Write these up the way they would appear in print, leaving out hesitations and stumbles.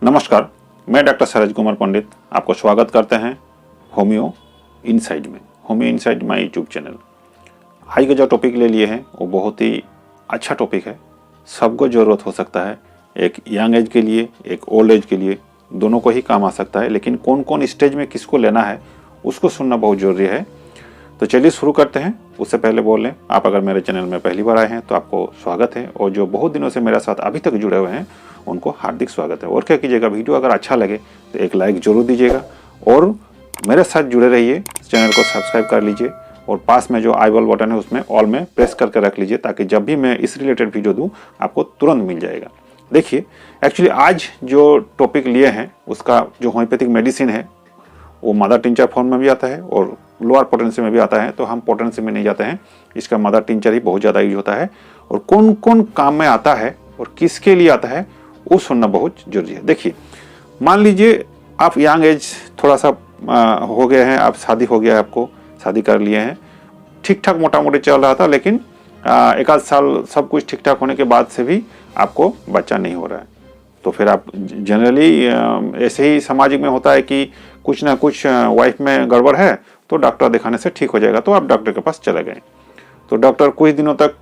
नमस्कार, मैं डॉक्टर सरज कुमार पंडित आपको स्वागत करते हैं होम्यो इनसाइड में। Homeo inside my YouTube channel. आज का जो टॉपिक ले लिए हैं वो बहुत ही अच्छा टॉपिक है। सबको ज़रूरत हो सकता है, एक यंग एज के लिए, एक ओल्ड एज के लिए, दोनों को ही काम आ सकता है। लेकिन कौन कौन स्टेज में किसको लेना है उसको सुनना बहुत ज़रूरी है। तो चलिए शुरू करते हैं। उससे पहले बोल लें, आप अगर मेरे चैनल में पहली बार आए हैं तो आपको स्वागत है, और जो बहुत दिनों से मेरे साथ अभी तक जुड़े हुए हैं उनको हार्दिक स्वागत है। और क्या कीजिएगा, वीडियो अगर अच्छा लगे तो एक लाइक जरूर दीजिएगा और मेरे साथ जुड़े रहिए। चैनल को सब्सक्राइब कर लीजिए और पास में जो आई बल बटन है उसमें ऑल में प्रेस करके रख लीजिए, ताकि जब भी मैं इस रिलेटेड वीडियो दूँ आपको तुरंत मिल जाएगा। देखिए, एक्चुअली आज जो टॉपिक लिए हैं उसका जो होम्योपैथिक मेडिसिन है वो मदर टिंचर फॉर्म में भी आता है और लोअर पोटेंसी में भी आता है। तो हम पोटेंसी में नहीं जाते हैं, इसका मदर टिंचर ही बहुत ज़्यादा यूज होता है। और कौन कौन काम में आता है और किसके लिए आता है वो सुनना बहुत जरूरी है। देखिए, मान लीजिए आप यंग एज थोड़ा सा हो गए हैं, आप शादी हो गया है, आपको शादी कर लिए हैं, ठीक ठाक मोटा मोटी चल रहा था, लेकिन एक आध साल सब कुछ ठीक ठाक होने के बाद से भी आपको बच्चा नहीं हो रहा है। तो फिर आप जनरली ऐसे ही सामाजिक में होता है कि कुछ ना कुछ वाइफ में गड़बड़ है तो डॉक्टर दिखाने से ठीक हो जाएगा। तो आप डॉक्टर के पास चले गए। तो डॉक्टर कुछ दिनों तक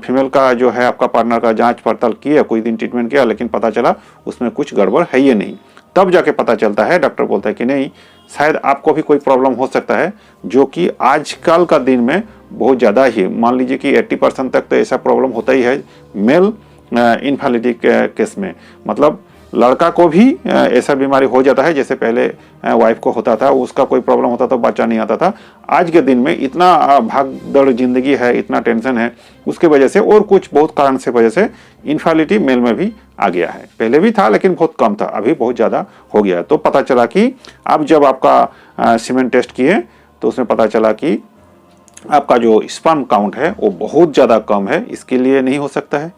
फीमेल का जो है आपका पार्टनर का जांच पड़ताल किया, कुछ दिन ट्रीटमेंट किया, लेकिन पता चला उसमें कुछ गड़बड़ है ही नहीं। तब जाके पता चलता है, डॉक्टर बोलता है कि नहीं, शायद आपको भी कोई प्रॉब्लम हो सकता है, जो कि आजकल का दिन में बहुत ज़्यादा ही, मान लीजिए कि 80% तक तो ऐसा प्रॉब्लम होता ही है मेल इनफर्टिलिटी केस में। मतलब लड़का को भी ऐसा बीमारी हो जाता है, जैसे पहले वाइफ को होता था, उसका कोई प्रॉब्लम होता तो बच्चा नहीं आता था। आज के दिन में इतना भागदौड़ जिंदगी है, इतना टेंशन है, उसके वजह से और कुछ बहुत कारण से वजह से इनफर्टिलिटी मेल में भी आ गया है। पहले भी था लेकिन बहुत कम था, अभी बहुत ज़्यादा हो गया है। तो पता चला कि अब जब आपका सीमेन टेस्ट किए तो उसमें पता चला कि आपका जो स्पर्म काउंट है वो बहुत ज़्यादा कम है। इसके लिए नहीं हो सकता है,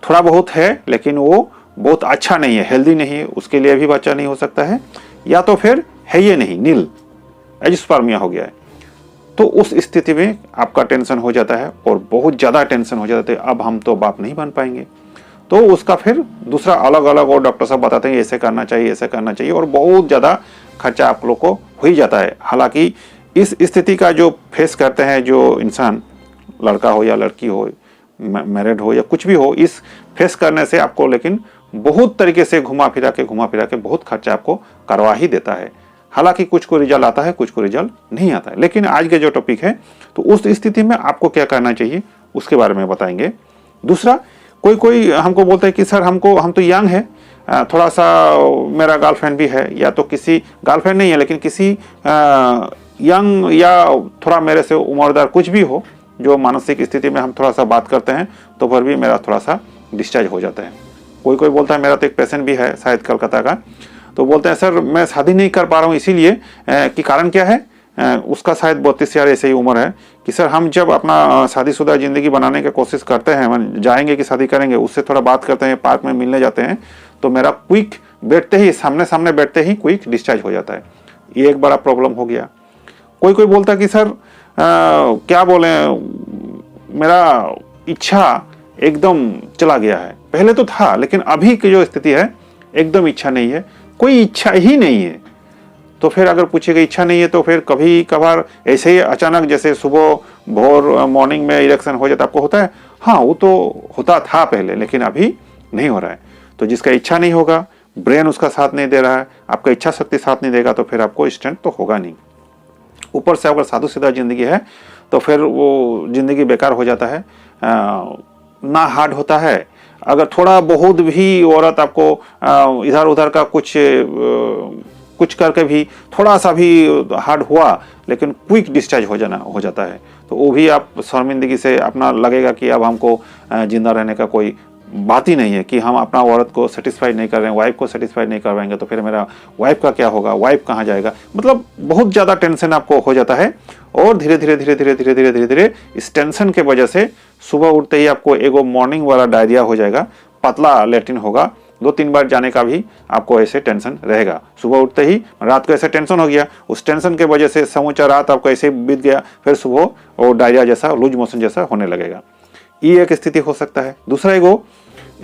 थोड़ा बहुत है लेकिन वो बहुत अच्छा नहीं है, हेल्दी नहीं है, उसके लिए भी बच्चा नहीं हो सकता है। या तो फिर है ये नहीं, नील एजिस्पर्मिया हो गया है। तो उस स्थिति में आपका टेंशन हो जाता है और बहुत ज़्यादा टेंशन हो जाता है। अब हम तो बाप नहीं बन पाएंगे। तो उसका फिर दूसरा अलग अलग और डॉक्टर साहब बताते हैं ऐसे करना चाहिए, ऐसे करना चाहिए, और बहुत ज़्यादा खर्चा आप लोग को हो ही जाता है। हालांकि इस स्थिति का जो फेस करते हैं जो इंसान, लड़का हो या लड़की हो, मैरिड हो या कुछ भी हो, इस फेस करने से आपको लेकिन बहुत तरीके से घुमा फिरा के बहुत खर्चा आपको करवा ही देता है। हालांकि कुछ को रिजल्ट आता है, कुछ को रिजल्ट नहीं आता है। लेकिन आज के जो टॉपिक है तो उस स्थिति में आपको क्या करना चाहिए उसके बारे में बताएंगे। दूसरा, कोई हमको बोलता है कि सर हम तो यंग है, थोड़ा सा मेरा गर्लफ्रेंड भी है, या तो किसी गर्लफ्रेंड नहीं है लेकिन किसी यंग या थोड़ा मेरे से उम्रदार कुछ भी हो, जो मानसिक स्थिति में हम थोड़ा सा बात करते हैं तो फिर भी मेरा थोड़ा सा डिस्चार्ज हो जाता है। कोई बोलता है, मेरा तो एक पेशेंट भी है शायद कलकत्ता का, तो बोलते हैं सर मैं शादी नहीं कर पा रहा हूँ, इसीलिए कि कारण क्या है, उसका शायद 32 यार ऐसे ही उम्र है, कि सर हम जब अपना शादीशुदा ज़िंदगी बनाने की कोशिश करते हैं, जाएंगे कि शादी करेंगे, उससे थोड़ा बात करते हैं, पार्क में मिलने जाते हैं, तो मेरा क्विक बैठते ही सामने बैठते ही क्विक डिस्चार्ज हो जाता है। ये एक बड़ा प्रॉब्लम हो गया। कोई बोलता है कि सर क्या बोले, मेरा इच्छा एकदम चला गया है, पहले तो था लेकिन अभी की जो स्थिति है एकदम इच्छा नहीं है, कोई इच्छा ही नहीं है। तो फिर अगर पूछेगा इच्छा नहीं है तो फिर कभी कभार ऐसे ही अचानक, जैसे सुबह भोर मॉर्निंग में इरेक्शन हो जाता, आपको होता है? हाँ, वो तो होता था पहले लेकिन अभी नहीं हो रहा है। तो जिसका इच्छा नहीं होगा, ब्रेन उसका साथ नहीं दे रहा है, आपका इच्छा शक्ति साथ नहीं देगा, तो फिर आपको स्ट्रेंथ तो होगा नहीं। ऊपर से अगर साधु सीधा जिंदगी है तो फिर वो जिंदगी बेकार हो जाता है, ना हार्ड होता है। अगर थोड़ा बहुत भी औरत आपको इधर उधर का कुछ करके भी थोड़ा सा भी हार्ड हुआ, लेकिन क्विक डिस्चार्ज हो जाता है, तो वो भी आप शर्मिंदगी से अपना लगेगा कि अब हमको जिंदा रहने का कोई बात ही नहीं है, कि हम अपना औरत को सेटिस्फाइड नहीं कर रहे हैं, वाइफ को सेटिस्फाइड नहीं करवाएंगे तो फिर मेरा वाइफ का क्या होगा, वाइफ कहाँ जाएगा। मतलब बहुत ज़्यादा टेंशन आपको हो जाता है। और धीरे धीरे इस टेंशन के वजह से सुबह उठते ही आपको एगो मॉर्निंग वाला डायरिया हो जाएगा, पतला लैट्रिन होगा, 2-3 बार जाने का भी आपको ऐसे टेंशन रहेगा। सुबह उठते ही रात को ऐसे टेंशन हो गया, उस टेंशन के वजह से समूचा रात आपको ऐसे बीत गया, फिर सुबह वो डायरिया जैसा, लूज मोशन जैसा होने लगेगा। ये एक स्थिति हो सकता है। दूसरा एगो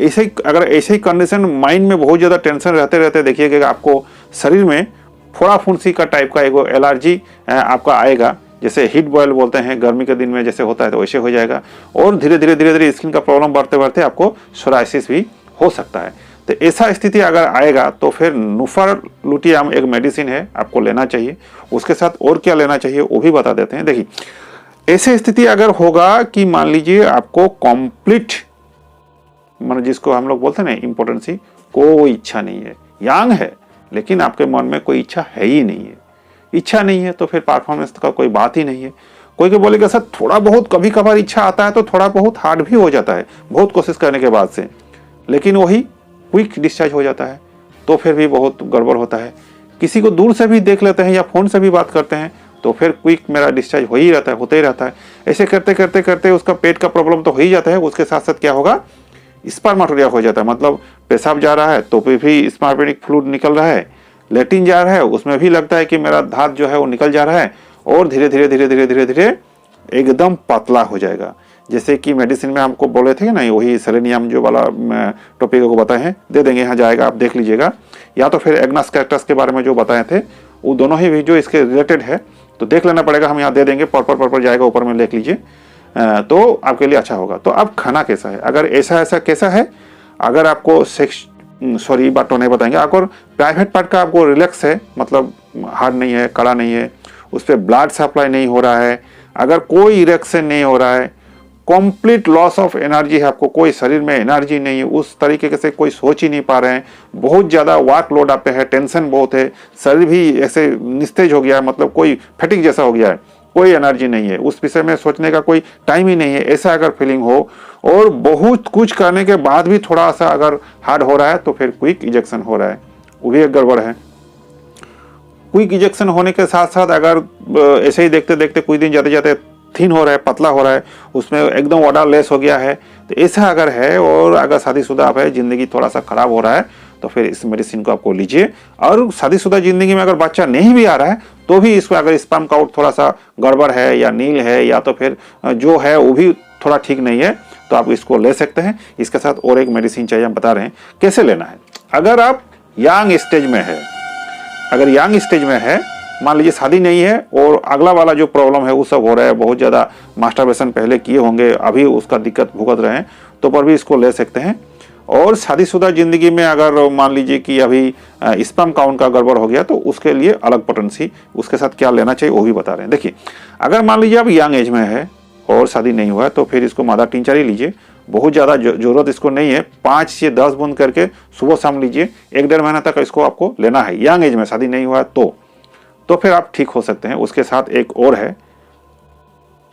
ऐसे अगर ऐसे ही कंडीशन माइंड में बहुत ज़्यादा टेंशन रहते रहते देखिएगा आपको शरीर में फोड़ा फुंसी का टाइप का एगो एलर्जी आपका आएगा, जैसे हीट बॉयल बोलते हैं गर्मी के दिन में जैसे होता है तो वैसे हो जाएगा। और धीरे धीरे स्किन का प्रॉब्लम बढ़ते बढ़ते आपको सोराइसिस भी हो सकता है। तो ऐसा स्थिति अगर आएगा तो फिर नुफर लुटियम एक मेडिसिन है, आपको लेना चाहिए। उसके साथ और क्या लेना चाहिए वो भी बता देते हैं। देखिए ऐसी स्थिति अगर होगा कि मान लीजिए आपको कंप्लीट मतलब जिसको हम लोग बोलते हैं ना इम्पोर्टेंसी, कोई इच्छा नहीं है, यंग है लेकिन आपके मन में कोई इच्छा है ही नहीं है, इच्छा नहीं है तो फिर परफॉर्मेंस का कोई बात ही नहीं है। कोई के बोलेगा सर थोड़ा बहुत कभी कभार इच्छा आता है तो थोड़ा बहुत हार्ड भी हो जाता है बहुत कोशिश करने के बाद से, लेकिन वही क्विक डिस्चार्ज हो जाता है तो फिर भी बहुत गड़बड़ होता है। किसी को दूर से भी देख लेते हैं या फ़ोन से भी बात करते हैं तो फिर क्विक मेरा डिस्चार्ज हो ही रहता है, होते ही रहता है। ऐसे करते करते करते उसका पेट का प्रॉब्लम तो हो ही जाता है, उसके साथ साथ क्या होगा स्पर्मेटोरिया हो जाता है, मतलब पेशाब जा रहा है तो भी स्पर्मेटिक फ्लूइड निकल रहा है, लेटिन जा रहा है उसमें भी लगता है कि मेरा धात जो है वो निकल जा रहा है, और धीरे धीरे धीरे धीरे धीरे धीरे एकदम पतला हो जाएगा। जैसे कि मेडिसिन में हमको बोले थे ना वही सेलेनियम जो वाला टॉपिक को बताए हैं, दे देंगे, यहाँ जाएगा आप देख लीजिएगा, या तो फिर एग्नस कैक्टस के बारे में जो बताए थे वो दोनों ही वीडियो इसके रिलेटेड है तो देख लेना पड़ेगा, हम यहाँ दे देंगे, पर जाएगा ऊपर में देख लीजिए तो आपके लिए अच्छा होगा। तो अब खाना कैसा है, अगर ऐसा कैसा है, अगर आपको सेक्स सॉरी बात तो नहीं बताएंगे, अगर प्राइवेट पार्ट का आपको रिलैक्स है, मतलब हार्ड नहीं है, कड़ा नहीं है, उस पर ब्लड सप्लाई नहीं हो रहा है, अगर कोई इरेक्शन नहीं हो रहा है, कंप्लीट लॉस ऑफ एनर्जी है, आपको कोई शरीर में एनर्जी नहीं है, उस तरीके से कोई सोच ही नहीं पा रहे हैं, बहुत ज़्यादा वर्कलोड आप पे है, टेंशन बहुत है, शरीर भी ऐसे निस्तेज हो गया है, मतलब कोई फैटिक जैसा हो गया है, कोई एनर्जी नहीं है, उस विषय में सोचने का कोई टाइम ही नहीं है, ऐसा अगर फीलिंग हो और बहुत कुछ करने के बाद भी थोड़ा सा अगर हार्ड हो रहा है तो फिर क्विक इंजेक्शन हो रहा है, वो भी एक गड़बड़ है। क्विक इंजेक्शन होने के साथ साथ अगर ऐसे ही देखते देखते कुछ दिन जाते जाते थिन हो रहा है, पतला हो रहा है, उसमें एकदम ऑर्डर लेस हो गया है, तो ऐसा अगर है और अगर शादीशुदा आप है, जिंदगी थोड़ा सा खराब हो रहा है तो फिर इस मेडिसिन को आपको लीजिए। और शादीशुदा जिंदगी में अगर बच्चा नहीं भी आ रहा है तो भी इसको अगर स्पर्म काउंट थोड़ा सा गड़बड़ है या नील है या तो फिर जो है वो भी थोड़ा ठीक नहीं है तो आप इसको ले सकते हैं। इसके साथ और एक मेडिसिन चाहिए, हम बता रहे हैं कैसे लेना है। अगर आप यंग स्टेज में है, अगर यंग स्टेज में है, मान लीजिए शादी नहीं है और अगला वाला जो प्रॉब्लम है वो सब हो रहा है, बहुत ज़्यादा मास्टरबेशन पहले किए होंगे, अभी उसका दिक्कत भुगत रहे हैं, तो पर भी इसको ले सकते हैं। और शादीशुदा जिंदगी में अगर मान लीजिए कि अभी स्पर्म काउंट का गड़बड़ हो गया तो उसके लिए अलग पोटेंसी, उसके साथ क्या लेना चाहिए वो भी बता रहे हैं। देखिए अगर मान लीजिए आप यंग एज में है और शादी नहीं हुआ है तो फिर इसको मादा टिंचर ही लीजिए, बहुत ज़्यादा जरूरत इसको नहीं है, 5 से 10 बूंद करके सुबह शाम लीजिए, 1-1.5 महीना तक इसको आपको लेना है यंग एज में, शादी नहीं हुआ है तो फिर आप ठीक हो सकते हैं। उसके साथ एक और है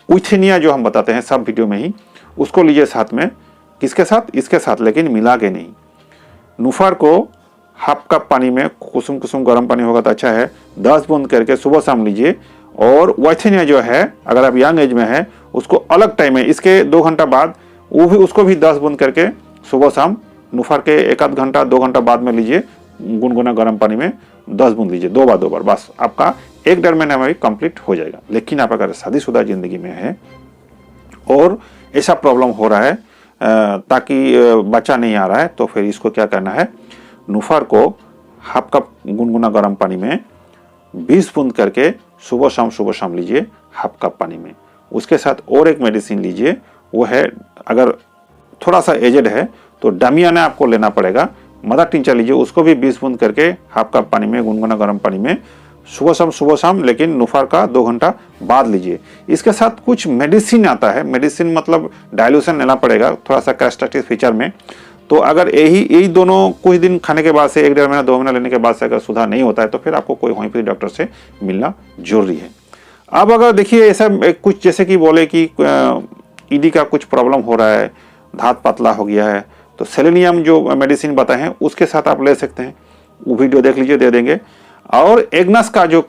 उइथेनिया जो हम बताते हैं सब वीडियो में ही, उसको लीजिए साथ में, किसके साथ, इसके साथ, लेकिन मिला के नहीं। नुफर को हाफ कप पानी में कुसुम कुसुम गर्म पानी होगा तो अच्छा है, 10 बूंद करके सुबह शाम लीजिए। और वाइथेनिया जो है अगर आप यंग एज में है उसको अलग टाइम में, इसके 2 घंटा बाद उसको भी 10 बूंद करके सुबह शाम नुफर के 1-2 घंटा 2 घंटा बाद में लीजिए, गुनगुना गर्म पानी में 10 बूंद लीजिए, 2 बार, बस आपका 1-1.5 महीने में कंप्लीट हो जाएगा। लेकिन आप अगर शादीशुदा जिंदगी में है और ऐसा प्रॉब्लम हो रहा है ताकि बच्चा नहीं आ रहा है तो फिर इसको क्या करना है, नुफर को हाफ कप गुनगुना गर्म पानी में 20 बूंद करके सुबह शाम लीजिए हाफ कप पानी में। उसके साथ और एक मेडिसिन लीजिए, वो है अगर थोड़ा सा एजेड है तो डामियाना आपको लेना पड़ेगा, मदर टिंचर लीजिए, उसको भी 20 बूंद करके हाफ कप पानी में गुनगुना गर्म पानी में सुबह शाम लेकिन नुफर का 2 घंटा बाद लीजिए। इसके साथ कुछ मेडिसिन आता है, मेडिसिन मतलब डाइल्यूशन लेना पड़ेगा थोड़ा सा कैस्ट्रेटिव फीचर में। तो अगर यही दोनों कुछ दिन खाने के बाद से 1-1.5 महीना 2 महीना लेने के बाद से अगर सुधार नहीं होता है तो फिर आपको कोई होम्योपैथी डॉक्टर से मिलना जरूरी है। अब अगर देखिए ऐसा कुछ जैसे कि बोले कि ईडी का कुछ प्रॉब्लम हो रहा है, धात पतला हो गया है, तो सेलेनियम जो मेडिसिन बताए हैं उसके साथ आप ले सकते हैं, वो वीडियो देख लीजिए, दे देंगे। और एग्नस का जो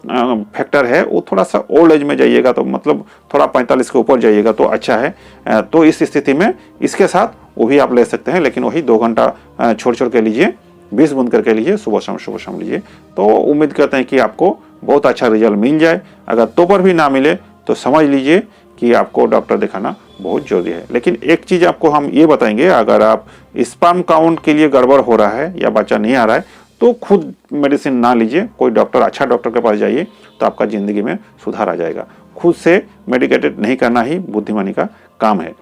फैक्टर है वो थोड़ा सा ओल्ड एज में जाइएगा तो मतलब थोड़ा 45 के ऊपर जाइएगा तो अच्छा है। तो इस स्थिति में इसके साथ वो भी आप ले सकते हैं, लेकिन वही 2 घंटा छोड़ के लीजिए, 20 बूंद करके लीजिए, सुबह शाम लीजिए। तो उम्मीद करते हैं कि आपको बहुत अच्छा रिजल्ट मिल जाए। अगर तो पर भी ना मिले तो समझ लीजिए कि आपको डॉक्टर दिखाना बहुत जरूरी है। लेकिन एक चीज़ आपको हम ये बताएंगे, अगर आप स्पर्म काउंट के लिए गड़बड़ हो रहा है या बच्चा नहीं आ रहा है तो खुद मेडिसिन ना लीजिए, कोई डॉक्टर, अच्छा डॉक्टर के पास जाइए, तो आपका ज़िंदगी में सुधार आ जाएगा। खुद से मेडिकेटेड नहीं करना ही बुद्धिमानी का काम है।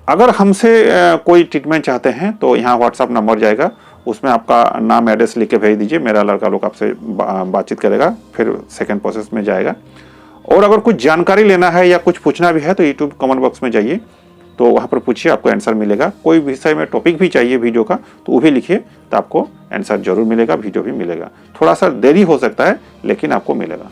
अगर हमसे कोई ट्रीटमेंट चाहते हैं तो यहाँ व्हाट्सअप नंबर जाएगा, उसमें आपका नाम एड्रेस लिख के भेज दीजिए, मेरा लड़का लोग आपसे बातचीत करेगा, फिर सेकंड प्रोसेस में जाएगा। और अगर कुछ जानकारी लेना है या कुछ पूछना भी है तो यूट्यूब कमेंट बॉक्स में जाइए, तो वहाँ पर पूछिए, आपको आंसर मिलेगा। कोई विषय में टॉपिक भी चाहिए वीडियो का तो वो भी लिखिए, तो आपको आंसर जरूर मिलेगा, वीडियो भी मिलेगा। थोड़ा सा देरी हो सकता है लेकिन आपको मिलेगा।